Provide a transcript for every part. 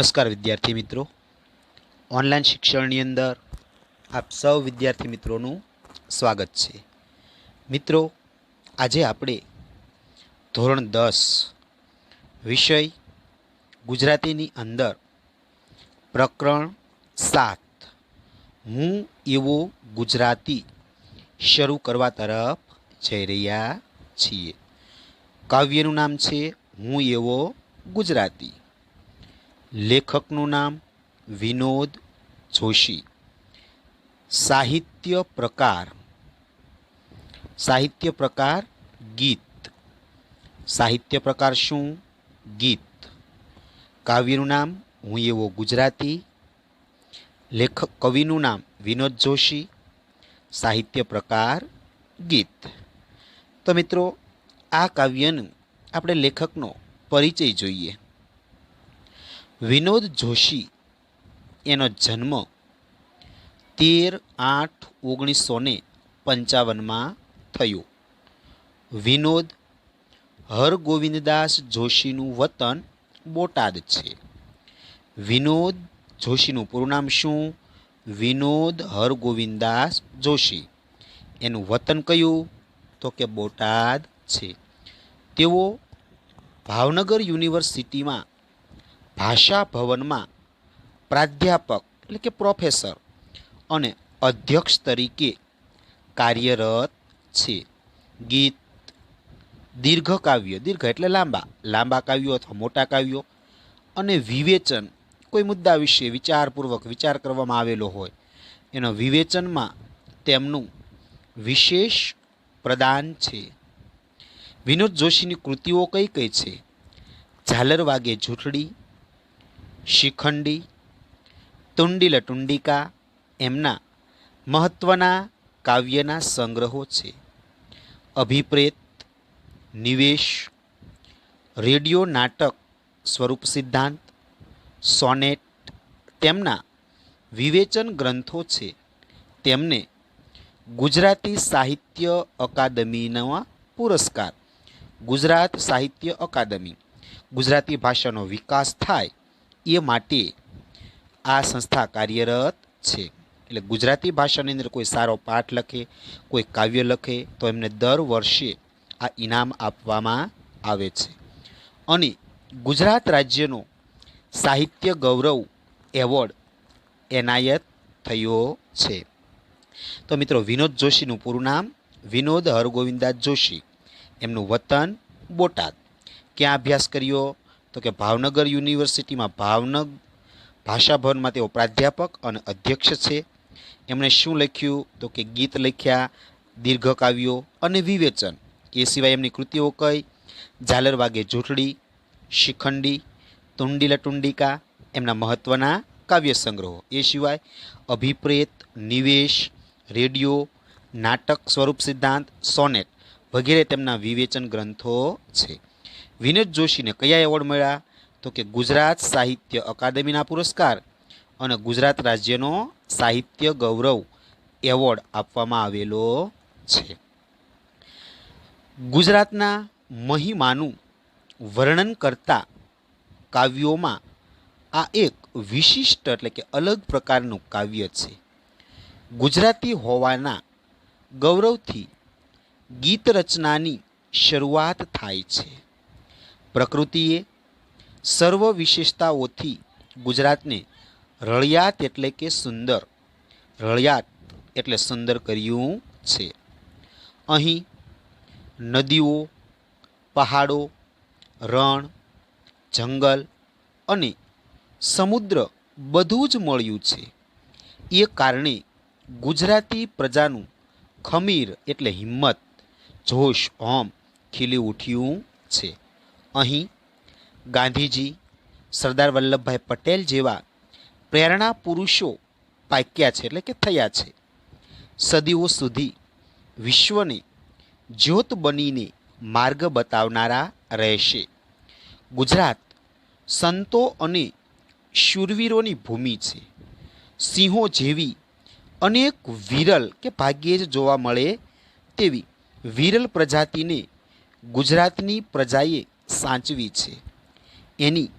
નમસ્કાર વિદ્યાર્થી મિત્રો, ઓનલાઈન શિક્ષણની અંદર આપ સૌ વિદ્યાર્થી મિત્રોનું સ્વાગત છે. મિત્રો, આજે આપણે ધોરણ 10 વિષય ગુજરાતીની અંદર પ્રકરણ 7 હું એવો ગુજરાતી શરૂ કરવા તરફ જઈ રહ્યા છીએ. કાવ્યનું નામ છે હું એવો ગુજરાતી. લેખકનું નામ વિનોદ જોશી. સાહિત્ય પ્રકાર ગીત. સાહિત્ય પ્રકાર શું? ગીત. કાવ્યનું નામ હું એવો ગુજરાતી. કવિનું નામ વિનોદ જોશી. સાહિત્ય પ્રકાર ગીત. તો મિત્રો, આ કાવ્યનું આપણે લેખકનો પરિચય જોઈએ. વિનોદ જોશી એનો જન્મ 13/8/1955 થયો. વિનોદ હરગોવિંદદાસ જોશીનું વતન બોટાદ છે. વિનોદ જોશીનું પૂરું નામ શું? વિનોદ હરગોવિંદદાસ જોશી. એનું વતન કયું? તો કે બોટાદ છે. તેઓ ભાવનગર યુનિવર્સિટીમાં ભાષા ભવનમાં પ્રાધ્યાપક એટલે કે પ્રોફેસર અને અધ્યક્ષ તરીકે કાર્યરત છે. ગીત, દીર્ઘ કાવ્ય, દીર્ઘ એટલે લાંબા કાવ્યો અથવા મોટા કાવ્યો, અને વિવેચન, કોઈ મુદ્દા વિશે વિચારપૂર્વક વિચાર કરવામાં આવેલો હોય એના વિવેચનમાં તેમનું વિશેષ પ્રદાન છે. વિનોદ જોશીની કૃતિઓ કઈ કઈ છે? ઝાલર વાગે ઝૂંટડી, શિખંડી, તુંડીલ ટુંડિકા એમના મહત્વના કાવ્યના સંગ્રહો છે. અભિપ્રેત, નિવેશ, રેડિયો નાટક સ્વરૂપ સિદ્ધાંત, સોનેટ તેમના વિવેચન ગ્રંથો છે. તેમને ગુજરાતી સાહિત્ય અકાદમીનો પુરસ્કાર, ગુજરાત સાહિત્ય અકાદમી, ગુજરાતી ભાષાનો વિકાસ થાય એ માટે આ સંસ્થા કાર્યરત છે. એટલે ગુજરાતી ભાષાની અંદર કોઈ સારો પાઠ લખે, કોઈ કાવ્ય લખે તો એમને દર વર્ષે આ ઇનામ આપવામાં આવે છે. અને ગુજરાત રાજ્યનો સાહિત્ય ગૌરવ એવોર્ડ એનાયત થયો છે. તો મિત્રો, વિનોદ જોશીનું પૂરું નામ વિનોદ હરગોવિંદાસ જોશી. એમનું વતન બોટાદ. ક્યાં અભ્યાસ કર્યો? તો કે ભાવનગર યુનિવર્સિટીમાં ભાવનગર ભાષા ભવનમાં તેઓ પ્રાધ્યાપક અને અધ્યક્ષ છે. એમણે શું લખ્યું? તો કે ગીત લખ્યા, દીર્ઘ કાવ્યો અને વિવેચન. એ સિવાય એમની કૃતિઓ કઈ? ઝાલર વાગે ઝૂંટડી, શિખંડી, તુંડીલ ટુંડિકા એમના મહત્વના કાવ્ય સંગ્રહો. એ સિવાય અભિપ્રેત, નિવેશ, રેડિયો નાટક સ્વરૂપ સિદ્ધાંત, સોનેટ વગેરે તેમના વિવેચન ગ્રંથો છે. વિનોદ જોશીને કયા એવોર્ડ મળ્યા? તો કે ગુજરાત સાહિત્ય અકાદમીના પુરસ્કાર અને ગુજરાત રાજ્યનો સાહિત્ય ગૌરવ એવોર્ડ આપવામાં આવેલો છે. ગુજરાતના મહિમાનું વર્ણન કરતા કાવ્યોમાં આ એક વિશિષ્ટ એટલે કે અલગ પ્રકારનું કાવ્ય છે. ગુજરાતી હોવાના ગૌરવથી ગીત રચનાની શરૂઆત થાય છે. પ્રકૃતિએ સર્વ વિશેષતાઓથી ગુજરાતને રળિયાત એટલે કે સુંદર, રળિયાત એટલે સુંદર કર્યું છે. અહીં નદીઓ, પહાડો, રણ, જંગલ અને સમુદ્ર બધું જ મળ્યું છે. એ કારણે ગુજરાતી પ્રજાનું ખમીર એટલે હિંમત, જોશ, હોમ ખીલી ઉઠ્યું છે. અહીં ગાંધીજી, સરદાર વલ્લભભાઈ પટેલ જેવા પ્રેરણા પુરુષો પાક્યા છે એટલે કે થયા છે. સદીઓ સુધી વિશ્વને જ્યોત બનીને માર્ગ બતાવનારા રહેશે. ગુજરાત સંતો અને શૂરવીરોની ભૂમિ છે. સિંહો જેવી અનેક વિરલ કે ભાગ્યે જ જોવા મળે તેવી વિરલ પ્રજાતિને ગુજરાતની પ્રજાએ સાચવી છે. એની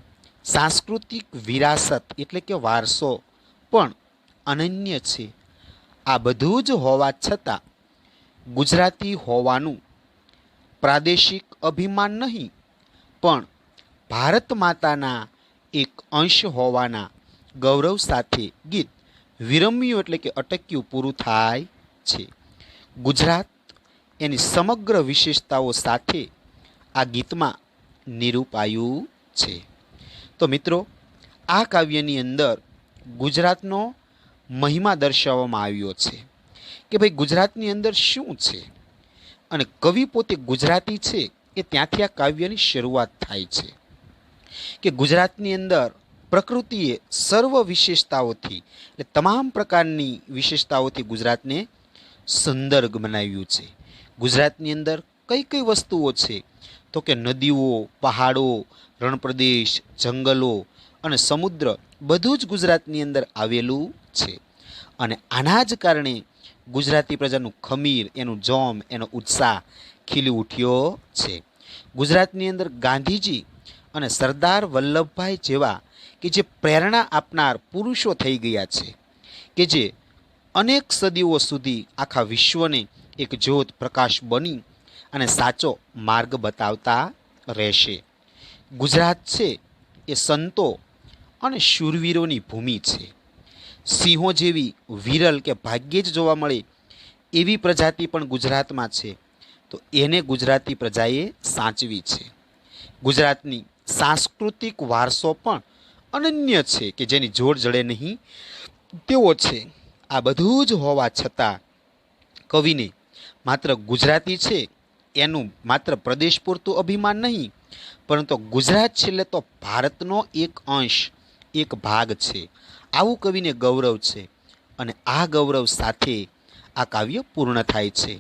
सांस्कृतिक विरासत एटले के वारसो पण अनन्य छे। आ बधुं ज होवा छतां गुजराती होवानुं प्रादेशिक अभिमान नहीं पण भारत माताना एक अंश होवाना गौरव साथे गीत विरम्યું એટલે કે અટક્યું પૂરું થાય છે। ગુજરાત એની સમગ્ર વિશેષતાઓ સાથે આ ગીતમાં નિરૂપાયું છે। તો મિત્રો, આ કાવ્યની અંદર ગુજરાતનો મહિમા દર્શાવવામાં આવ્યો છે કે ભાઈ ગુજરાતની અંદર શું છે, અને કવિ પોતે ગુજરાતી છે એ ત્યાંથી આ કાવ્યની શરૂઆત થાય છે કે ગુજરાતની અંદર પ્રકૃતિએ સર્વ વિશેષતાઓથી એટલે તમામ પ્રકારની વિશેષતાઓથી ગુજરાતને સુંદર બનાવ્યું છે। ગુજરાતની અંદર કઈ કઈ વસ્તુઓ છે તો કે નદીઓ, પહાડો, રણપ્રદેશ, જંગલો અને સમુદ્ર બધું જ ગુજરાતની અંદર આવેલું છે। અને આના જ કારણે ગુજરાતી પ્રજાનું ખમીર, એનું જોમ, એનો ઉત્સાહ ખીલી ઉઠ્યો છે। ગુજરાતની અંદર ગાંધીજી અને સરદાર વલ્લભભાઈ જેવા કે જે પ્રેરણા આપનાર પુરુષો થઈ ગયા છે કે જે અનેક સદીઓ સુધી આખા વિશ્વને એક જ્યોત પ્રકાશ બની અને સાચો માર્ગ બતાવતા રહેશે। ગુજરાત છે એ સંતો અને શૂરવીરોની ભૂમિ છે। સિંહો જેવી વિરલ કે ભાગ્યે જ જોવા મળે એવી પ્રજાતિ પણ ગુજરાતમાં છે, તો એને ગુજરાતી પ્રજાએ સાચવી છે। ગુજરાતની સાંસ્કૃતિક વારસો પણ અનન્ય છે કે જેની જોડ જડે નહીં તેવો છે। આ બધું જ હોવા છતાં કવિને માત્ર ગુજરાતી છે એનું માત્ર પ્રદેશ પૂરતું અભિમાન નહીં, પરંતુ ગુજરાત છેલ્લે તો ભારતનો એક અંશ, એક ભાગ છે, આવું કવિને ગૌરવ છે। અને આ ગૌરવ સાથે આ કાવ્ય પૂર્ણ થાય છે।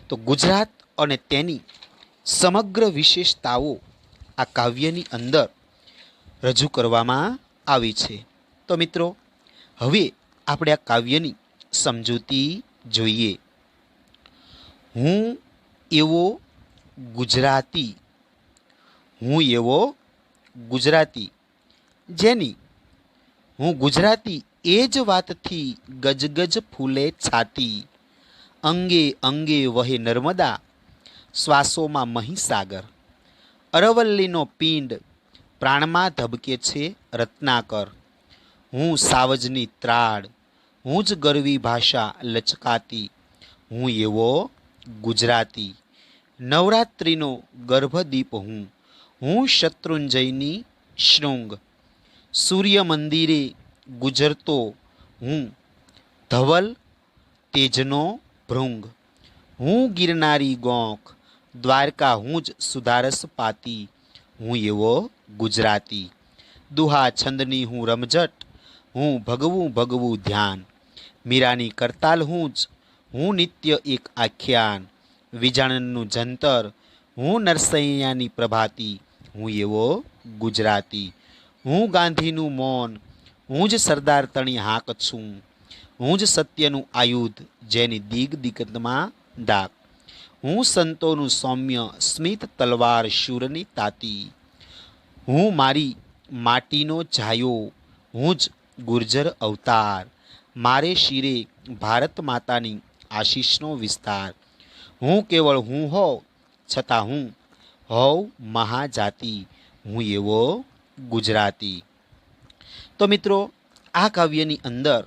તો ગુજરાત અને તેની સમગ્ર વિશેષતાઓ આ કાવ્યની અંદર રજૂ કરવામાં આવી છે। તો મિત્રો, હવે આપણે આ કાવ્યની સમજૂતી જોઈએ। હું એવો ગુજરાતી, હું એવો ગુજરાતી જેની હું ગુજરાતી એ જ વાતથી ગજગજ ફૂલે છાતી, અંગે અંગે વહે નર્મદા, શ્વાસોમાં મહીસાગર, અરવલ્લીનો પિંડ પ્રાણમાં ધબકે છે રત્નાકર, હું સાવજની ત્રાડ, હું જ ગરવી ભાષા લચકાતી, હું એવો ગુજરાતી, નવરાત્રિનો ગર્ભદીપ હું શત્રુંજયની શૃંગ, સૂર્ય મંદિરે ગુજરતો હું ધવલ તેજનો ભૃંગ, હું ગિરનારી ગોંખ, દ્વારકા હું જ સુધારસ પાતી, હું એવો ગુજરાતી, દુહા છંદની હું રમઝટ, હું ભગવું ભગવું ધ્યાન, મીરાની કરતાલ હું જ, હું નિત્ય એક આખ્યાન, વિજાણનનું જંતર, હું નરસૈયાની પ્રભાતી, હું એવો ગુજરાતી, હું ગાંધીનું મૌન, હું જ સરદાર તણી હાક છું, હું જ સત્યનું આયુધ જેની દિગ દિગંતમાં દાગ, હું સંતોનું સૌમ્ય સ્મિત તલવાર શૂરની તાતી, હું મારી માટીનો છાયો, હું જ ગુર્જર અવતાર, મારે શિરે ભારત માતાની આશીષનો વિસ્તાર, હું કેવળ હું હોઉં છતાં હું હોઉં મહાજાતિ, હું એવો ગુજરાતી। તો મિત્રો, આ કાવ્યની અંદર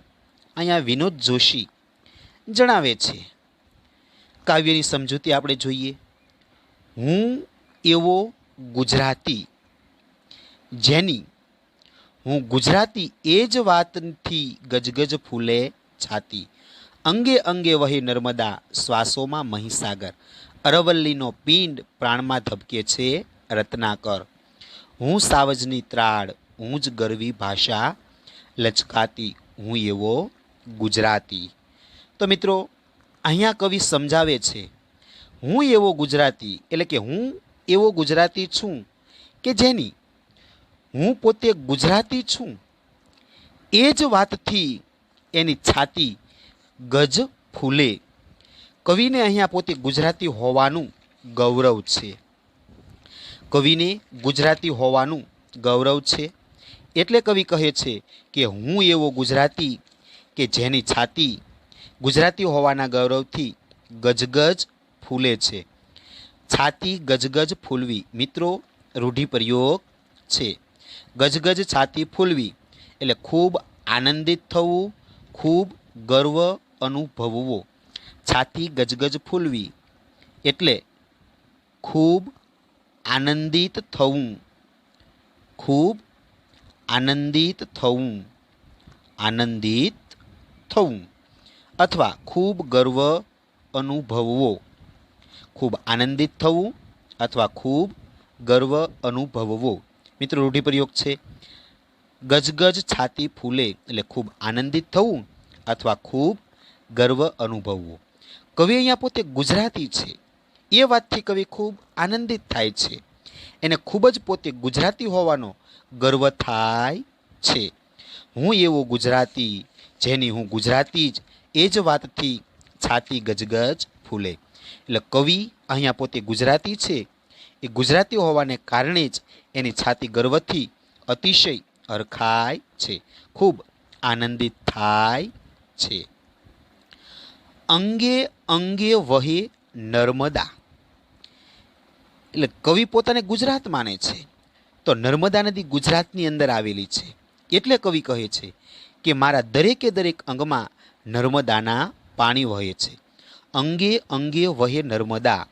અહીંયા વિનોદ જોશી જણાવે છે, કાવ્યની સમજૂતી આપણે જોઈએ। હું એવો ગુજરાતી જેની હું ગુજરાતી એ જ વાતથી ગજગજ ફૂલે છાતી, અંગે અંગે વહે નર્મદા, શ્વાસોમાં મહીસાગર, અરવલ્લીનો પિંડ પ્રાણમાં ધબકે છે રત્નાકર, હું સાવજની ત્રાડ, હું જ ગરવી ભાષા લચકાતી, હું એવો ગુજરાતી। તો મિત્રો, અહીંયા કવિ સમજાવે છે હું એવો ગુજરાતી એટલે કે હું એવો ગુજરાતી છું કે જેની હું પોતે ગુજરાતી છું એ જ વાતથી એની છાતી ગજ ફૂલે। કવિને અહીંયા પોતે ગુજરાતી હોવાનું ગૌરવ છે, કવિને ગુજરાતી હોવાનું ગૌરવ છે। એટલે કવિ કહે છે કે હું એવો ગુજરાતી કે જેની છાતી ગુજરાતી હોવાના ગૌરવથી ગજગજ ફૂલે છે. છાતી ગજગજ ફૂલવી મિત્રો રૂઢિપ્રયોગ છે. ગજગજ છાતી ફૂલવી એટલે ખૂબ આનંદિત થવું, ખૂબ ગર્વ અનુભવવો. છાતી ગજગજ ફૂલવી એટલે ખૂબ આનંદિત થવું, ખૂબ આનંદિત થવું, આનંદિત થવું અથવા ખૂબ ગર્વ અનુભવવો. ખૂબ આનંદિત થવું અથવા ખૂબ ગર્વ અનુભવવો મિત્રો રૂઢિપ્રયોગ છે. ગજગજ છાતી ફૂલે એટલે ખૂબ આનંદિત થવું અથવા ખૂબ ગર્વ અનુભવવો. કવિ અહીંયા પોતે ગુજરાતી છે એ વાતથી કવિ ખૂબ આનંદિત થાય છે. એને ખૂબ જ પોતે ગુજરાતી હોવાનો ગર્વ થાય છે. હું એવો ગુજરાતી જેની હું ગુજરાતી જ, એ જ વાતથી છાતી ગજગજ ફૂલે. એટલે કવિ અહીંયા પોતે ગુજરાતી છે, એ ગુજરાતી હોવાને કારણે જ એની છાતી ગર્વથી અતિશય હરખાય છે, ખૂબ આનંદિત થાય છે. અંગે અંગે વહે નર્મદા એટલે કવિ પોતાને ગુજરાત માને છે, તો નર્મદા નદી ગુજરાતની અંદર આવેલી છે. એટલે કવિ કહે છે કે મારા દરેકે દરેક અંગમાં નર્મદાના પાણી વહે છે. અંગે અંગે વહે નર્મદા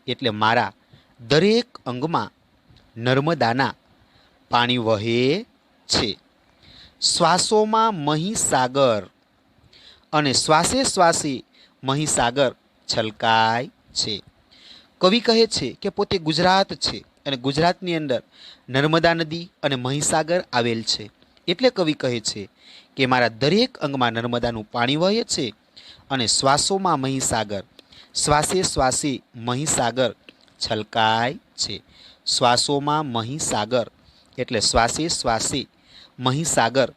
એટલે મારા દરેક અંગમાં નર્મદાના પાણી વહે છે. શ્વાસોમાં મહીસાગર અને શ્વાસે શ્વાસે મહીસાગર છલકાય છે. કવિ કહે છે કે પોતે ગુજરાત છે અને ગુજરાતની અંદર નર્મદા નદી અને મહીસાગર આવેલ છે. એટલે કવિ કહે છે કે મારા દરેક અંગમાં નર્મદાનું પાણી વહે છે અને શ્વાસોમાં મહીસાગર, શ્વાસે શ્વાસે મહીસાગર છલકાય છે. શ્વાસોમાં મહીસાગર એટલે શ્વાસે શ્વાસે મહીસાગર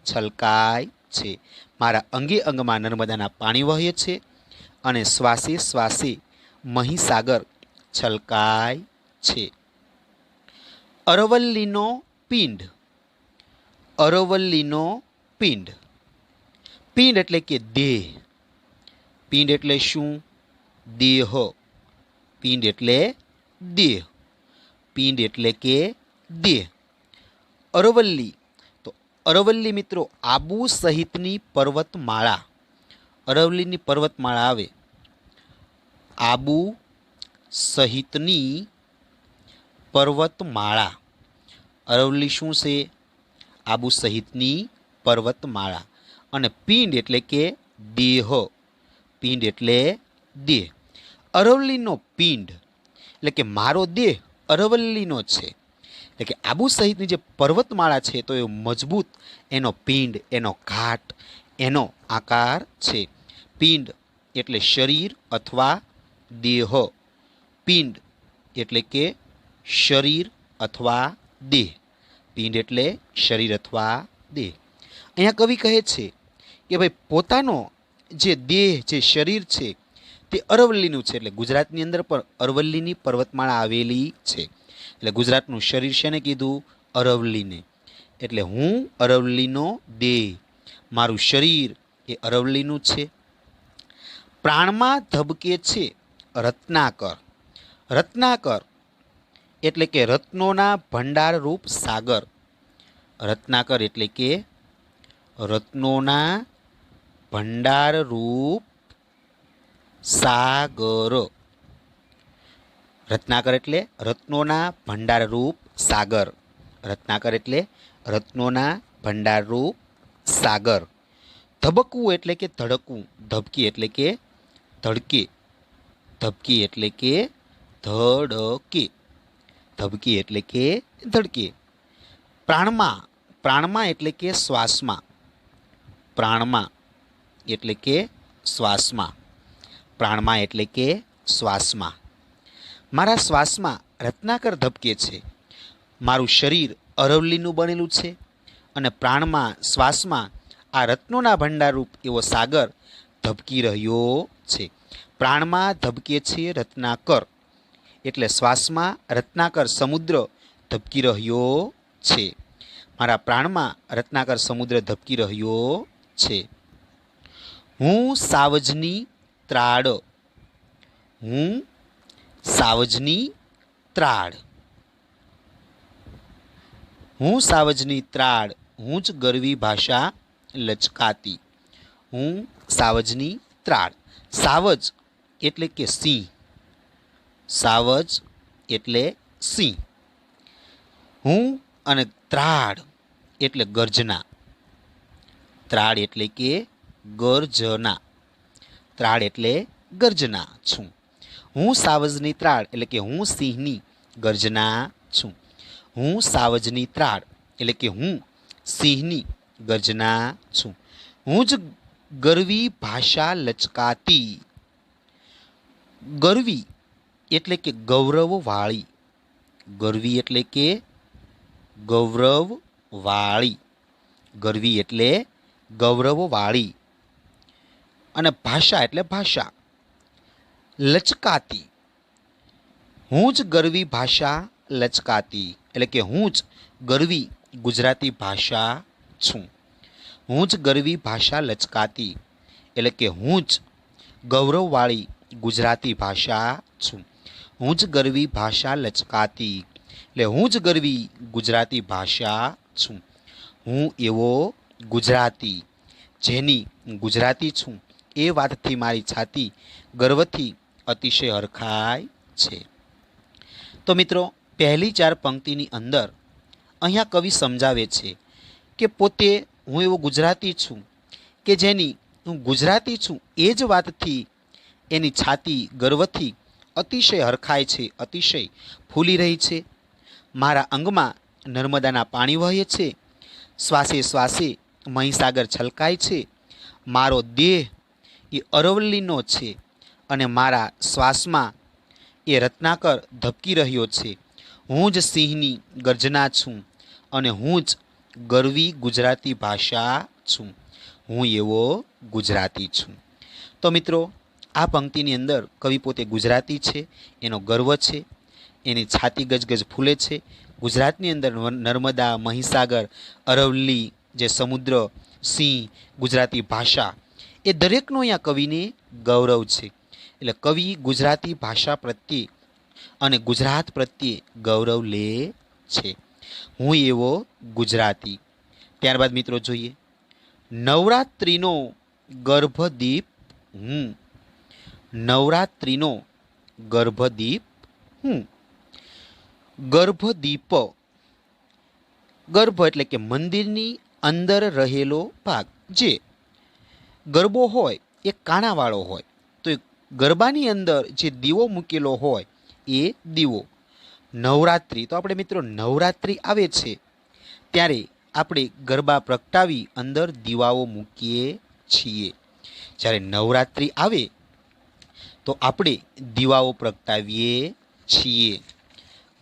છલકાય છે. મારા અંગે અંગમાં નર્મદાના પાણી વહે છે અને શ્વાસે શ્વાસે મહીસાગર છલકાય છે. અરવલ્લીનો પિંડ, અરવલ્લીનો પિંડ. પિંડ એટલે કે દેહ. પિંડ એટલે શું? દેહ. પિંડ એટલે દેહ. પિંડ એટલે કે દેહ. અરવલ્લી, તો અરવલ્લી મિત્રો આબુ સહિતની પર્વતમાળા. અરવલ્લીની પર્વતમાળા આવે. આબુ સહિતની પર્વતમાળા. અરવલ્લી શું છે? આબુ સહિતની પર્વતમાળા. અને પિંડ એટલે કે દેહ. પિંડ એટલે દેહ. અરવલ્લીનો પિંડ એટલે કે મારો દેહ અરવલ્લીનો છે. એટલે કે આબુ સહિતની જે પર્વતમાળા છે તો એ મજબૂત એનો પિંડ, એનો ઘાટ, એનો આકાર છે. પિંડ એટલે શરીર અથવા દેહ. પિંડ એટલે કે શરીર અથવા દેહ. પિંડ એટલે શરીર અથવા દેહ. અહીંયા કવિ કહે છે કે ભાઈ પોતાનો જે દેહ, જે શરીર છે તે અરવલ્લીનું છે. એટલે ગુજરાતની અંદર પણ અરવલ્લીની પર્વતમાળા આવેલી છે. એટલે ગુજરાતનું શરીર શેને કીધું? અરવલ્લીને. એટલે હું અરવલ્લીનો દેહ, મારું શરીર એ અરવલ્લીનું છે. પ્રાણમાં ધબકે છે રત્નાકર. રત્નાકર એટલે કે રત્નોના ભંડાર રૂપ સાગર. રત્નાકર એટલે કે રત્નોના ભંડાર રૂપ સાગર. રત્નાકર એટલે રત્નોના ભંડાર રૂપ સાગર. રત્નાકર એટલે રત્નોના ભંડાર રૂપ સાગર. ધબકવું એટલે કે ધડકવું. ધબકી એટલે કે ધડકે. ધબકી એટલે કે ધડકે. ધબકી એટલે કે ધડકે. પ્રાણમાં, પ્રાણમાં એટલે કે શ્વાસમાં. પ્રાણમાં એટલે કે શ્વાસમાં. પ્રાણમાં એટલે કે શ્વાસમાં. મારા શ્વાસમાં રત્નાકર ધબકે છે. મારું શરીર અરવલ્લીનું બનેલું છે અને પ્રાણમાં, શ્વાસમાં આ રત્નોના ભંડારરૂપ એવો સાગર ધબકી રહ્યો છે. પ્રાણમાં ધબકે છે રત્નાકર એટલે શ્વાસમાં રત્નાકર સમુદ્ર ધબકી રહ્યો છે. મારા પ્રાણમાં રત્નાકર સમુદ્ર ધબકી રહ્યો છે. હું સાવજની ત્રાડ, હું સાવજની ત્રાડ, હું સાવજની ત્રાડ, હું જ ગરવી ભાષા લચકાતી. હું સાવજની ત્રાડ. સાવજ એટલે કે સિંહ, સાવજ એટલે સિંહ. હું અને ત્રાડ એટલે ગર્જના, ત્રાડ એટલે કે ગર્જના, ત્રાડ એટલે ગર્જના છું. હું સાવજની ત્રાડ એટલે કે હું સિંહની ગર્જના છું. હું સાવજની ત્રાડ એટલે કે હું સિંહની ગર્જના છું. હું જ ગરવી ભાષા લચકાતી. ગરવી એટલે કે ગૌરવવાળી, ગરવી એટલે કે ગૌરવવાળી, ગરવી એટલે ગૌરવવાળી. અને ભાષા એટલે ભાષા. લચકાતી, હું જ ગરવી ભાષા લચકાતી એટલે કે હું જ ગરવી ગુજરાતી ભાષા છું. હું જ ગરવી ભાષા લચકાતી એટલે કે હું જ ગૌરવવાળી ગુજરાતી ભાષા છું. હું જ ગરવી ભાષા લચકાતી એટલે હું જ ગરવી ગુજરાતી ભાષા છું. હું એવો ગુજરાતી જેની ગુજરાતી છું એ વાતથી મારી છાતી ગર્વથી અતિશય હરખાય છે. તો મિત્રો, પહેલી 4 પંક્તિની અંદર અહીંયા કવિ સમજાવે છે કે પોતે હું એવો ગુજરાતી છું કે જેની હું ગુજરાતી છું એ જ વાતથી એની છાતી ગર્વથી અતિશય હરખાય છે, અતિશય ફૂલી રહી છે. મારા અંગમાં નર્મદાના પાણી વહે છે, શ્વાસે શ્વાસે મહીસાગર છલકાય છે. મારો દેહ એ અરવલ્લીનો છે અને મારા શ્વાસમાં એ રત્નાકર ધબકી રહ્યો છે. હું જ સિંહની ગર્જના છું અને હું જ ગરવી ગુજરાતી ભાષા છું. હું એવો ગુજરાતી છું. તો મિત્રો, આ પંક્તિની અંદર કવિ પોતે ગુજરાતી છે, એનો ગર્વ છે, એની છાતી ગજગજ ફૂલે છે. ગુજરાતની અંદર નર્મદા, મહીસાગર, અરવલ્લી, જે સમુદ્ર, સિંહ, ગુજરાતી ભાષા, એ દરેકનો અહીંયા કવિને ગૌરવ છે. એટલે કવિ ગુજરાતી ભાષા પ્રત્યે અને ગુજરાત પ્રત્યે ગૌરવ લે છે. હું એવો ગુજરાતી. ત્યારબાદ મિત્રો જોઈએ, નવરાત્રિનો ગર્ભદીપ હું, નવરાત્રિનો ગર્ભદીપ હું. ગર્ભદીપ, ગર્ભ એટલે કે મંદિરની અંદર રહેલો ભાગ. જે ગરબો હોય એ કાણાવાળો હોય, તો એ ગરબાની અંદર જે દીવો મૂકેલો હોય એ દીવો. નવરાત્રિ, તો આપણે મિત્રો નવરાત્રિ આવે છે ત્યારે આપણે ગરબા પ્રગટાવી અંદર દીવાઓ મૂકીએ છીએ. જ્યારે નવરાત્રિ આવે તો આપણે દીવાઓ પ્રગટાવીએ છીએ.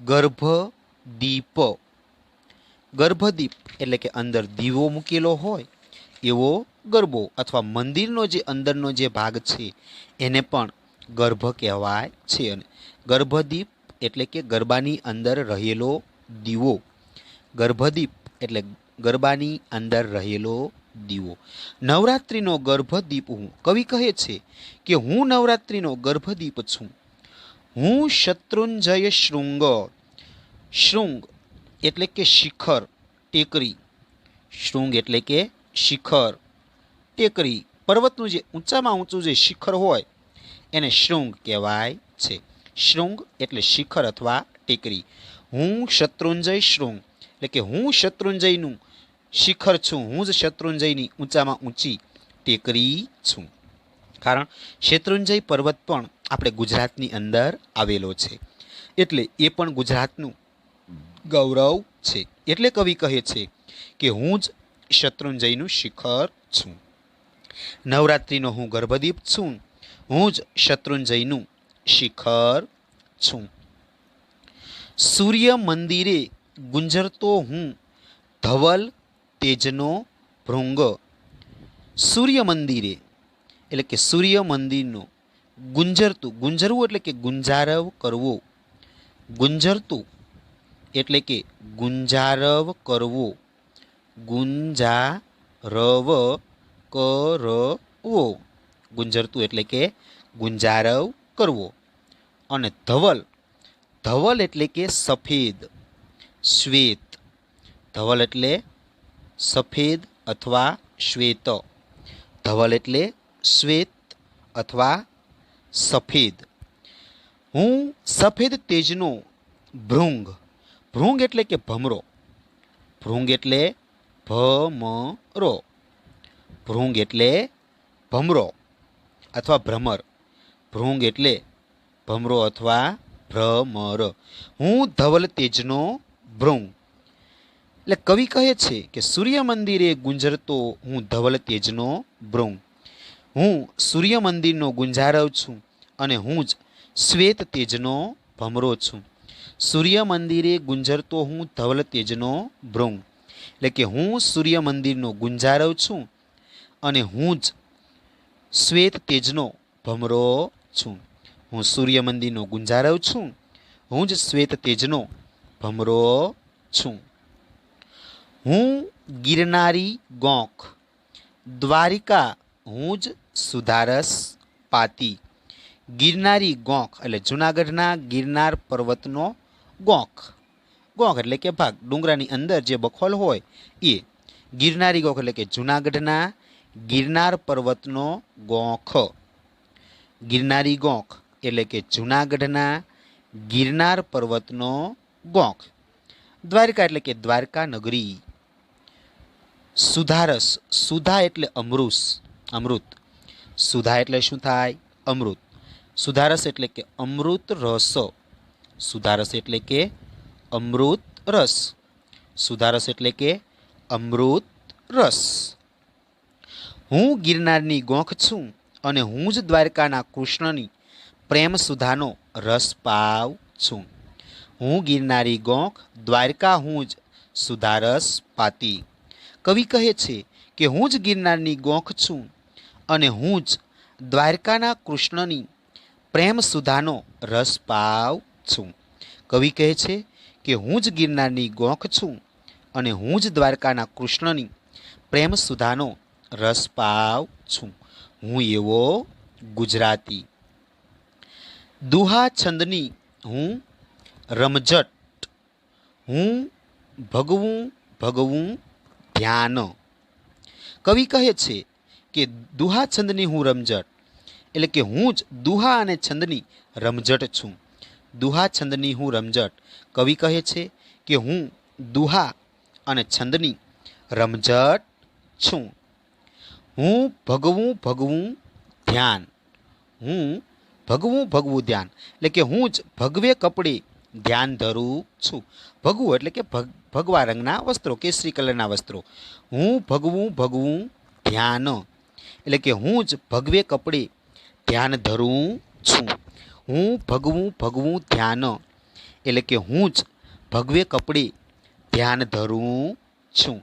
ગર્ભદીપ, ગર્ભદીપ એટલે કે અંદર દીવો મૂકેલો હોય એવો ગરબો, અથવા મંદિરનો જે અંદરનો જે ભાગ છે એને પણ ગર્ભ કહેવાય છે. અને ગર્ભદીપ એટલે કે ગરબાની અંદર રહેલો દીવો. ગર્ભદીપ એટલે ગરબાની અંદર રહેલો દીવો. નવરાત્રિનો ગર્ભદીપ હું. કવિ કહે છે કે હું નવરાત્રિનો ગર્ભદીપ છું. હું શત્રુંજય શૃંગ, શૃંગ એટલે કે શિખર, ટેકરી. શૃંગ એટલે કે શિખર, ટેકરી. પર્વતનું જે ઊંચામાં ઊંચું જે શિખર હોય એને શૃંગ કહેવાય છે. શૃંગ એટલે શિખર અથવા ટેકરી. હું શત્રુંજય શૃંગ એટલે કે હું શત્રુંજયનું શિખર છું. હું જ શત્રુંજયની ઊંચામાં ઊંચી ટેકરી છું. કારણ શેત્રુંજય પર્વત પણ આપણે ગુજરાતની અંદર આવેલો છે, એટલે એ પણ ગુજરાતનું ગૌરવ છે. એટલે કવિ કહે છે કે હું જ શત્રુંજયનું શિખર છું. નવરાત્રિનો હું ગર્ભદીપ છું. હું જ શત્રુંજયનું શિખર છું. સૂર્ય મંદિરે ગુંજરતો હું ધવલ તેજનો ભૃંગ. સૂર્ય મંદિરે એટલે કે સૂર્ય મંદિરનો, ગુંજરતું, ગુંજરવું એટલે કે ગુંજારવ કરવો, ગુંજરતું એટલે કે ગુંજારવ કરવો, ગુંજારવ કરવો. ગુંજરતું એટલે કે ગુંજારવ કરવો. અને ધવલ, ધવલ એટલે કે સફેદ, શ્વેત. ધવલ એટલે સફેદ અથવા શ્વેત. ધવલ એટલે શ્વેત અથવા સફેદ. હું સફેદ તેજનો ભૃંગ. ભૃંગ એટલે કે ભમરો. ભૃંગ એટલે ભમરો. ભૃંગ એટલે ભમરો અથવા ભ્રમર. ભૃંગ એટલે ભમરો અથવા ભ્રમર. હું ધવલ તેજનો ભૃંગ. એટલે કવિ કહે છે કે સૂર્ય મંદિરે ગુંજરતો હું ધવલ તેજનો ભૃંગ. હું સૂર્ય મંદિરનો ગુંજારવ છું અને હું જ શ્વેત તેજનો ભમરો છું. સૂર્ય મંદિરે ગુંજરતો હું ધવલ તેજનો ભૃંગ. એટલે કે હું સૂર્ય મંદિરનો ગુંજારવ છું અને હું જ શ્વેત તેજનો ભમરો છું. હું સૂર્ય મંદિરનો ગુંજારવ છું, હું જ શ્વેત તેજનો ભમરો છું. હું ગિરનારી ગોખ. દ્વારિકા હું જ સુધારસ પાતી. ગિરનારી ગોખ એટલે જૂનાગઢના ગિરનાર પર્વતનો ગોખ. ગોખ એટલે કે ભાગ, ડુંગરાની અંદર જે બખોલ હોય એ. ગિરનારી ગોખ એટલે કે જૂનાગઢના ગિરનાર પર્વતનો ગોખ. ગિરનારી ગોખ એટલે કે જૂનાગઢના ગિરનાર પર્વતનો ગોખ. દ્વારકા એટલે કે દ્વારકા નગરી. સુધારસ, સુધા એટલે અમૃત. સુધા એટલે શું થાય? અમૃત. સુધારસ એટલે કે અમૃત રસ. સુધારસ એટલે કે અમૃત રસ. સુધારસ એટલે કે અમૃત રસ. હું ગિરનારની ગોખ છું અને હું જ દ્વારકાના કૃષ્ણની પ્રેમ સુધાનો રસ પાવ છું. હું ગિરનારી ગોખ, દ્વારકા હું જ સુધારસ પાતી. કવિ કહે છે કે હું જ ગિરનારની ગોખ છું અને હું જ દ્વારકાના કૃષ્ણની પ્રેમ સુધાનો રસ પાવ છું. કવિ કહે છે કે હું જ ગિરનારની ગોખ છું અને હું જ દ્વારકાના કૃષ્ણની પ્રેમ સુધાનો રસ પાવ છું. હું એવો ગુજરાતી. દુહા છંદની હું રમઝટ. હું ભગવું ભગવું ધ્યાન. કવિ કહે છે કે દુહા છંદની હું રમઝટ એટલે કે હું જ દુહા અને છંદની રમઝટ છું. દુહા છંદની હું રમઝટ. કવિ કહે છે કે હું દુહા અને છંદની રમઝટ છું. હું ભગવું ભગવું ધ્યાન. હું ભગવું ભગવું ધ્યાન એટલે કે હું જ ભગવે કપડે ધ્યાન ધરું છું. ભગવું એટલે કે ભગવા રંગના વસ્ત્રો, કેસરી કલરના વસ્ત્રો. હું ભગવું ભગવું ધ્યાન એટલે કે હું જ ભગવે કપડે ધ્યાન ધરું છું. હું ભગવું ભગવું ધ્યાન એટલે કે હું જ ભગવે કપડે ધ્યાન ધરું છું.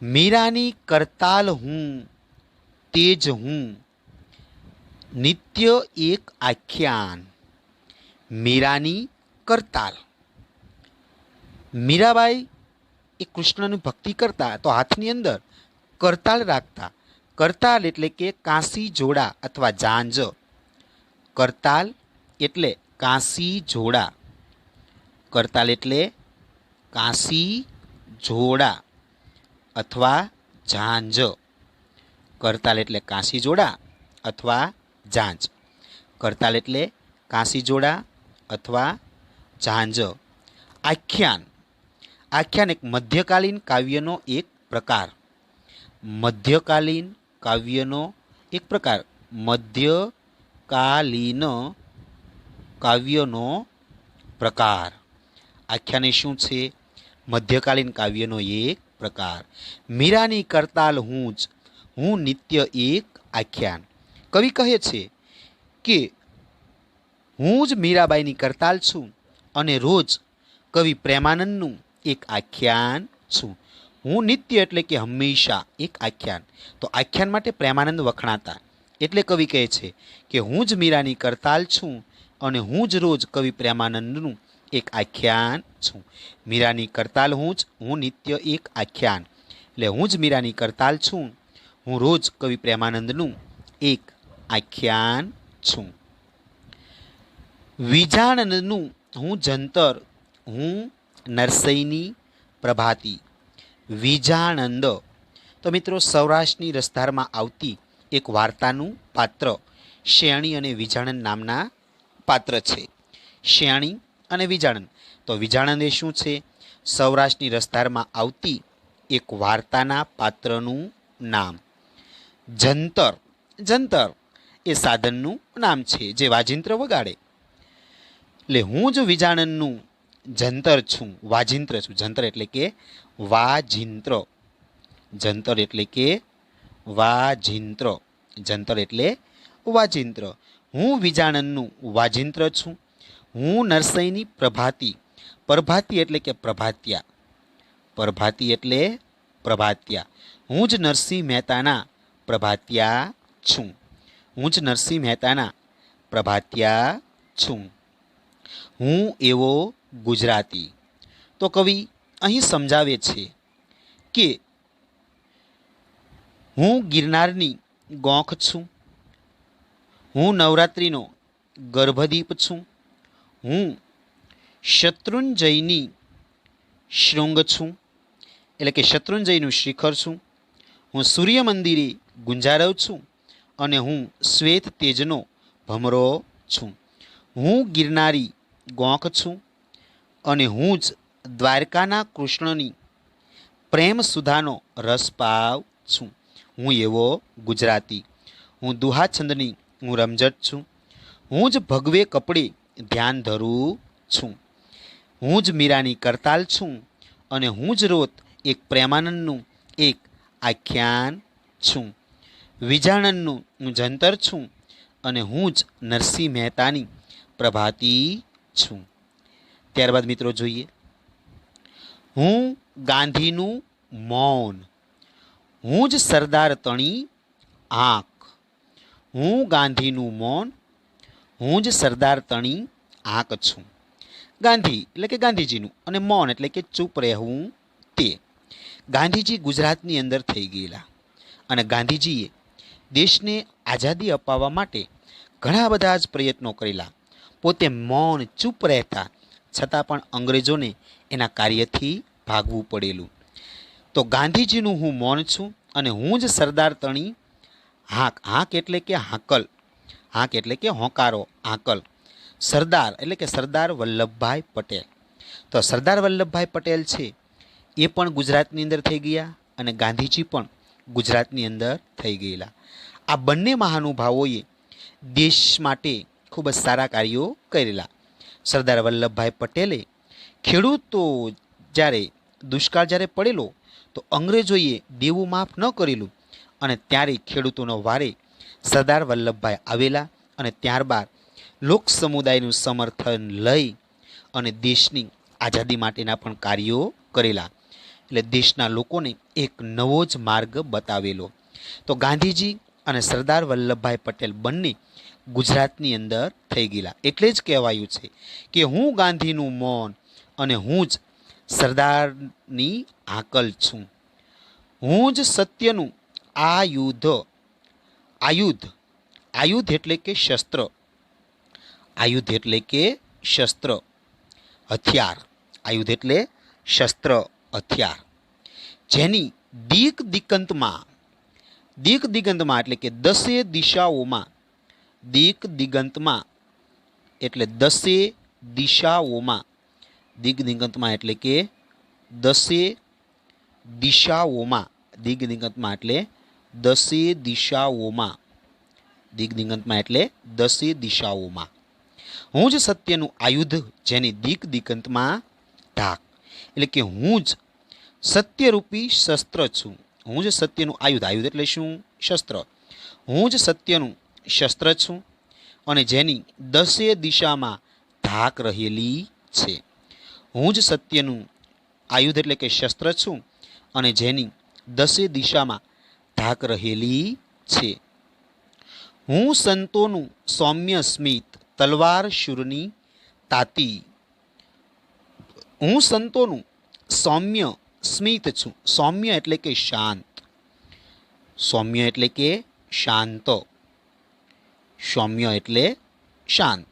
મીરાની કરતાલ હું, તેજ હું, નિત્ય એક આખ્યાન. મીરાની કરતાલ. મીરાબાઈ એ કૃષ્ણની ભક્તિ કરતા તો હાથની અંદર કરતાલ રાખતા. કરતાલ એટલે કે કાંસી જોડા અથવા ઝાંઝ. કરતાલ એટલે કાંસી જોડા. કરતાલ એટલે કાંસી જોડા અથવા ઝાંઝ. કરતાલ એટલે કાંસી જોડા અથવા ઝાંઝ. કરતાલ એટલે કાંસી જોડા અથવા ઝાંઝ. આખ્યાન. આખ્યાન એક મધ્યકાલીન કાવ્યનો એક પ્રકાર. મધ્યકાલીન કાવ્યનો એક પ્રકાર. મધ્યકાલીન કાવ્યનો પ્રકાર. આખ્યાન એ શું છે? મધ્યકાલીન કાવ્યનો એક પ્રકાર. મીરાની કરતાલ હું જ, હું નિત્ય એક આખ્યાન. કવિ કહે છે કે હું જ મીરાબાઈની કરતાલ છું અને રોજ કવિ પ્રેમાનંદનું એક આખ્યાન છું. હું નિત્ય એટલે કે હંમેશા એક આખ્યાન. તો આખ્યાન માટે પ્રેમાનંદ વખણાતા. એટલે કવિ કહે છે કે હું જ મીરાની કરતાલ છું અને હું જ રોજ કવિ પ્રેમાનંદનું એક આખ્યાન છું. મીરાની કરતાલ હું જ, હું નિત્ય એક આખ્યાન. એટલે હું જ મીરાની કરતાલ છું. હું રોજ કવિ પ્રેમાનંદનું એક આખ્યાન છું. વિજાણનનું હું જંતર, હું નરસૈની પ્રભાતી. વિજાણંદ તો મિત્રો સૌરાષ્ટ્રની રસધારમાં આવતી એક વાર્તાનું પાત્ર શેણી અને વિજાણન નામના પાત્ર છે. શેણી અને વિજાણન તો વિજાણન એ શું છે? સૌરાષ્ટ્રની રસધારમાં આવતી એક વાર્તાના પાત્રનું નામ. જંતર, જંતર એ સાધનનું નામ છે જે વાજિંત્ર વગાડે. એટલે હું જ વિજાણનનું જંતર છું, વાજિંત્ર છું. જંતર એટલે કે વાજિંત્ર. જંતર એટલે કે વાજિંત્ર. જંતર એટલે વાજિંત્ર. હું વિજાણનનું વાજિંત્ર છું. હું નરસૈની પ્રભાતી. પ્રભાતી એટલે કે પ્રભાત્યા. પ્રભાતી એટલે પ્રભાત્યા. હું જ નરસિંહ મહેતાના પ્રભાત્યા છું. હું જ નરસિંહ મહેતાના પ્રભાત્યા છું. હું એવો ગુજરાતી. તો કવિ અહીં સમજાવે છે કે હું ગિરનારની ગોખ છું. હું નવરાત્રિનો ગર્ભદીપ છું. હું શત્રુંજયની શૃંગ છું, એટલે કે શત્રુંજયનું શિખર છું. હું સૂર્ય મંદિરે ગુંજારવ છું અને હું શ્વેત તેજનો ભમરો છું. હું ગિરનારી ગોખ છું અને હું જ દ્વારકાના કૃષ્ણની પ્રેમ સુધાનો રસ પાવ છું. હું એવો ગુજરાતી. હું દુહાછંદની હું રમઝટ છું. હું જ ભગવે કપડે ધ્યાન ધરું છું. હું જ મીરાની કરતાલ છું અને હું જ રોત એક પ્રેમાનંદનું એક આખ્યાન છું. વિજાણનનું હું જંતર છું અને હું જ નરસિંહ મહેતાની પ્રભાતી છું. ત્યારબાદ મિત્રો જોઈએ, હું ગાંધીનું મૌન. હું જ સરદાર તણી આંખ. હું ગાંધીનું મૌન, હું જ સરદાર તણી આંખ છું. ગાંધી એટલે કે ગાંધીજીનું અને મૌન એટલે કે ચૂપ રહેવું તે. ગાંધીજી ગુજરાતની અંદર થઈ ગયેલા અને ગાંધીજીએ દેશને આઝાદી અપાવવા માટે ઘણા બધા જ પ્રયત્નો કરેલા. પોતે મૌન ચૂપ રહેતા છતાં પણ અંગ્રેજોને એના કાર્યથી ભાગવું પડેલું. તો ગાંધીજીનું હું મૌન છું અને હું જ સરદાર તણી હાંક. હાંક એટલે કે હાંકલ. હાંક એટલે કે હોંકારો, હાંકલ. સરદાર એટલે કે સરદાર વલ્લભભાઈ પટેલ. તો સરદાર વલ્લભભાઈ પટેલ છે એ પણ ગુજરાતની અંદર થઈ ગયા અને ગાંધીજી પણ ગુજરાતની અંદર થઈ ગયેલા. આ બંને મહાનુભાવોએ દેશ માટે ખૂબ જ સારા કાર્યો કરેલા. સરદાર વલ્લભભાઈ પટેલે ખેડૂતો જ્યારે દુષ્કાળ જ્યારે પડેલો તો અંગ્રેજોએ દેવું માફ ન કરેલું અને ત્યારે ખેડૂતોનો વારે સરદાર વલ્લભભાઈ આવેલા અને ત્યારબાદ લોક સમુદાયનું સમર્થન લઈ અને દેશની આઝાદી માટેના પણ કાર્યો કરેલા. એટલે દેશના લોકોને એક નવો જ માર્ગ બતાવેલો. તો ગાંધીજી અને સરદાર વલ્લભભાઈ પટેલ બંને ગુજરાતની અંદર થઈ ગયેલા. એટલે જ કહેવાયું છે કે હું ગાંધીનું મૌન અને હું જ સરદારની હાકલ છું. હું જ સત્યનું આયુધ. આયુધ, આયુધ એટલે કે શસ્ત્ર. આયુધ એટલે કે શસ્ત્ર, હથિયાર. આયુધ એટલે શસ્ત્ર, હથિયાર. જેની દિક દિગંતમાં, દિક દિગંતમાં એટલે કે દસે દિશાઓમાં, દિક દિગંતમાં એટલે દસે દિશાઓમાં, દિગ દિગંતમાં એટલે કે દસે દિશાઓમાં, દિગ દિગંતમાં એટલે દસે દિશાઓમાં, દિગ દિગંતમાં એટલે દસે દિશાઓમાં. હું જ સત્યનું આયુધ જેની દિગ દિગંતમાં ઢાક. એટલે કે હું જ સત્યરૂપી શસ્ત્ર છું. હું જ સત્યનું આયુધ. આયુધ એટલે શું? શસ્ત્ર. હું જ સત્યનું શસ્ત્ર છું અને જેની દસે દિશામાં ધાક રહેલી છે. હું જ સત્યનું આયુધ એટલે કે શસ્ત્ર છું અને જેની દસે દિશામાં ધાક રહેલી છે. હું સંતોનું સૌમ્ય સ્મિત, તલવાર શૂરની તાતી. હું સંતોનું સૌમ્ય સ્મિત છું. સૌમ્ય એટલે કે શાંત. સૌમ્ય એટલે કે શાંત. સૌમ્ય એટલે શાંત.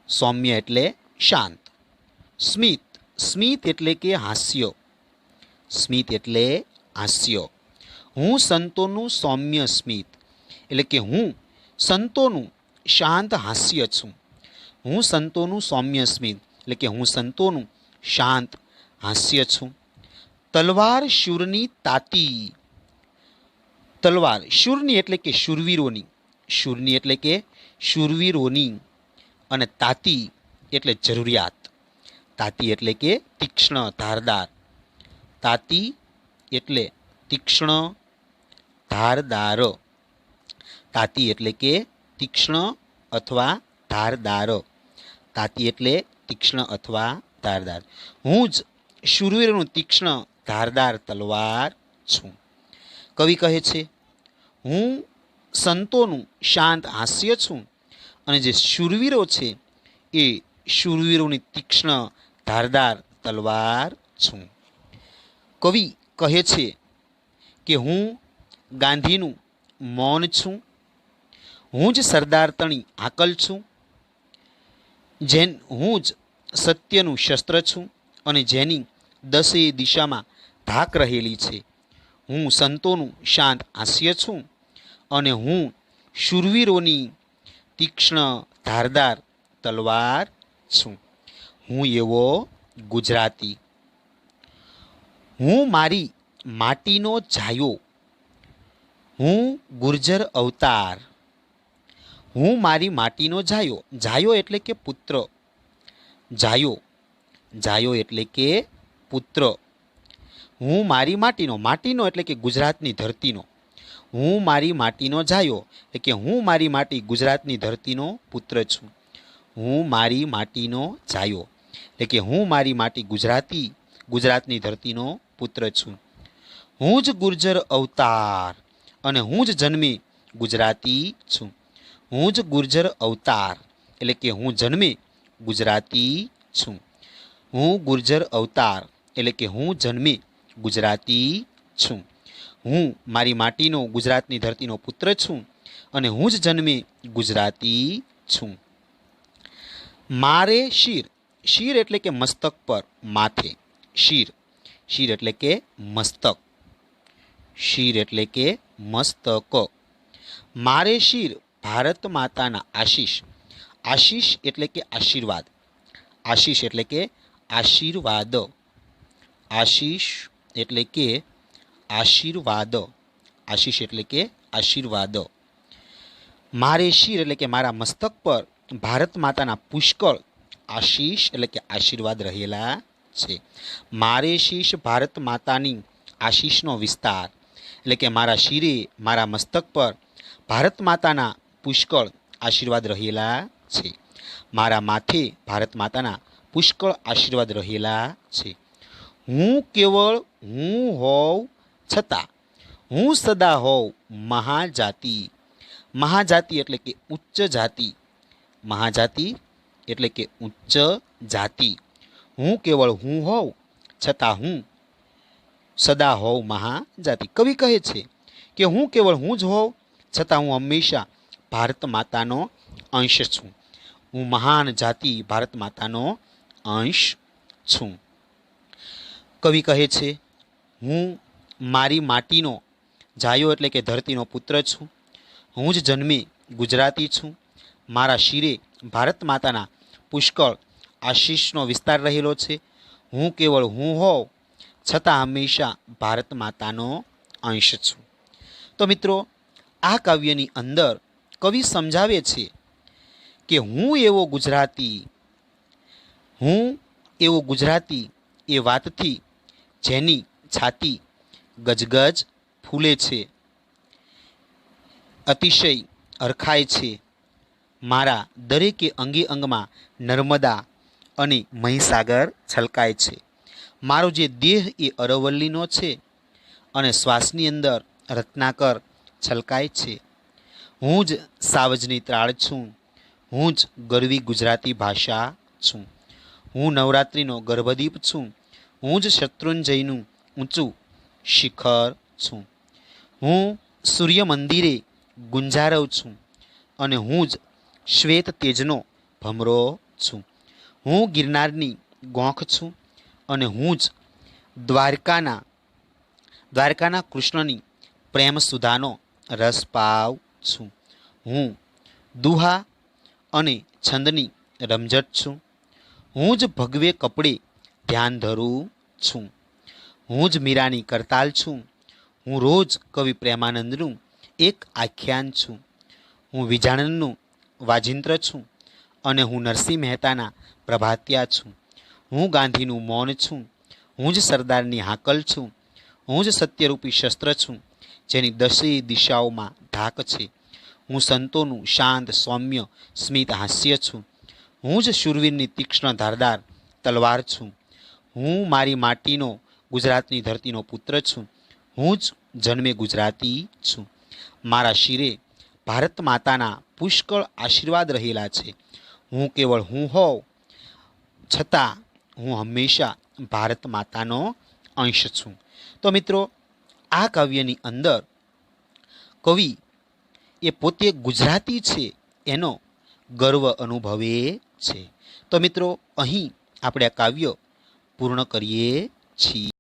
સૌમ્ય એટલે શાંત. સ્મિત. સ્મિત એટલે કે હાસ્ય. સ્મિત એટલે હાસ્ય. હું સંતોનું સૌમ્ય સ્મિત એટલે કે હું સંતોનું શાંત હાસ્ય છું. હું સંતોનું સૌમ્ય સ્મિત એટલે કે હું સંતોનું શાંત હાસ્ય છું. તલવાર શૂરની તાતી. તલવાર શૂરની એટલે કે શૂરવીરોની. શૂરની એટલે કે શૂરવીરોની. અને તાતી એટલે જરૂરિયાત. તાતી એટલે કે તીક્ષ્ણ ધારદાર. તાતી એટલે તીક્ષ્ણ ધારદાર. તાતી એટલે કે તીક્ષ્ણ અથવા ધારદાર. તાતી એટલે તીક્ષ્ણ અથવા ધારદાર. હું જ શૂરવીરનું તીક્ષ્ણ ધારદાર તલવાર છું. કવિ કહે છે હું સંતોનું શાંત હાસ્ય છું અને જે શૂરવીરો છે એ શૂરવીરોની તીક્ષ્ણ ધારદાર તલવાર છું. કવિ કહે છે કે હું ગાંધીનું મૌન છું. હું જ સરદાર તણી આકલ છું. હું જ સત્યનું શસ્ત્ર છું અને જેની દસે દિશામાં ધાક રહેલી છે. હું સંતોનું શાંત હાસ્ય છું અને હું શૂરવીરોની તીક્ષ્ણ ધારદાર તલવાર છું. હું એવો ગુજરાતી. હું મારી માટીનો જાયો. હું ગુર્જર અવતાર. હું મારી માટીનો જાયો. જાયો એટલે કે પુત્ર. જાયો. જાયો એટલે કે પુત્ર. હું મારી માટીનો. માટીનો એટલે કે ગુજરાતની ધરતીનો. હું મારી માટીનો જાયો એટલે કે હું મારી માટી ગુજરાતની ધરતીનો પુત્ર છું. હું મારી માટીનો જાયો એટલે કે હું મારી માટી ગુજરાતની ધરતીનો પુત્ર છું. હું જ ગુર્જર અવતાર અને હું જ જન્મે ગુજરાતી છું. હું જ ગુર્જર અવતાર એટલે કે હું જન્મે ગુજરાતી છું. હું ગુર્જર અવતાર એટલે કે હું જન્મે ગુજરાતી છું. હું મારી માટીનો ગુજરાતની ધરતીનો પુત્ર છું અને હું જ જન્મે ગુજરાતી છું. મારે શિર. શિર એટલે કે મસ્તક પર, માથે. શિર. શિર એટલે કે મસ્તક. શિર એટલે કે મસ્તક. મારે શિર ભારત માતાના આશીષ. આશીષ એટલે કે આશીર્વાદ. આશીષ એટલે કે આશીર્વાદ. આશીષ એટલે કે આશીર્વાદ. આશીષ એટલે કે આશીર્વાદ. મારે શિર એટલે કે મારા મસ્તક પર ભારત માતાના પુષ્કળ આશીષ એટલે કે આશીર્વાદ રહેલા છે. મારે શીશ ભારત માતાની આશીષનો વિસ્તાર એટલે કે મારા શિરે, મારા મસ્તક પર ભારત માતાના પુષ્કળ આશીર્વાદ રહેલા છે. મારા માથે ભારત માતાના પુષ્કળ આશીર્વાદ રહેલા છે. હું કેવળ હું હોવ છતાં હું સદા હોવ મહાજાતિ. મહાજાતિ એટલે કે ઉચ્ચ જાતિ. મહાજાતિ એટલે કે ઉચ્ચ જાતિ. હું કેવળ હું હોવ છતાં હું સદા હોવ મહાજાતિ. કવિ કહે છે કે હું કેવળ હું જ હોવ છતાં હું હંમેશા ભારત માતાનો અંશ છું. હું મહાન જાતિ ભારત માતાનો અંશ છું. કવિ કહે છે હું મારી માટીનો જાયો એટલે કે ધરતીનો પુત્ર છું. હું જ જન્મે ગુજરાતી છું. મારા શિરે ભારત માતાના પુષ્કળ આશીષનો વિસ્તાર રહેલો છે. હું કેવળ હું હોવ છતાં હંમેશા ભારત માતાનો અંશ છું. તો મિત્રો, આ કાવ્યની અંદર કવિ સમજાવે છે કે હું એવો ગુજરાતી, હું એવો ગુજરાતી એ વાતથી જેની છાતી ગજગજ ફૂલે છે, અતિશય હરખાય છે. મારા દરેકે અંગે અંગમાં નર્મદા અને મહીસાગર છલકાય છે. મારો જે દેહ એ અરવલ્લીનો છે અને શ્વાસની અંદર રત્નાકર છલકાય છે. હું જ સાવજની ત્રાળ છું. હું જ ગરવી ગુજરાતી ભાષા છું. હું નવરાત્રિનો ગર્ભદીપ છું. હું જ શત્રુંજયનું ઊંચું શિખર છું. હું સૂર્ય મંદિરે ગુંજારવ છું અને હું જ શ્વેત તેજનો ભમરો છું. હું ગિરનારની ગોંખ છું અને હું જ દ્વારકાના કૃષ્ણની પ્રેમ સુધાનો રસ પાવ છું. હું દુહા અને છંદની રમઝટ છું. હું જ ભગવે કપડે ધ્યાન ધરું છું. હું જ મીરાની કરતાલ છું. હું રોજ કવિ પ્રેમાનંદનું એક આખ્યાન છું. હું વિજાણનનું વાજિંત્ર છું અને હું નરસિંહ મહેતાના પ્રભાતિયા છું. હું ગાંધીનું મૌન છું. હું જ સરદારની હાકલ છું. હું જ સત્યરૂપી શસ્ત્ર છું જેની 10 દિશાઓમાં ધાક છે. હું સંતોનું શાંત સૌમ્ય સ્મિત હાસ્ય છું. હું જ શૂરવીરની તીક્ષ્ણ ધારદાર તલવાર છું. હું મારી માટીનો ગુજરાતની ધરતીનો પુત્ર છું. હું જ જન્મે ગુજરાતી છું. મારા શિરે ભારત માતાના પુષ્કળ આશીર્વાદ રહેલા છે. હું કેવળ હું હોઉં છતાં હું હંમેશા ભારત માતાનો અંશ છું. તો મિત્રો, આ કાવ્યની અંદર કવિ એ પોતે ગુજરાતી છે એનો ગર્વ અનુભવે છે. તો મિત્રો, અહીં આપણે આ કાવ્ય પૂર્ણ કરીએ છીએ.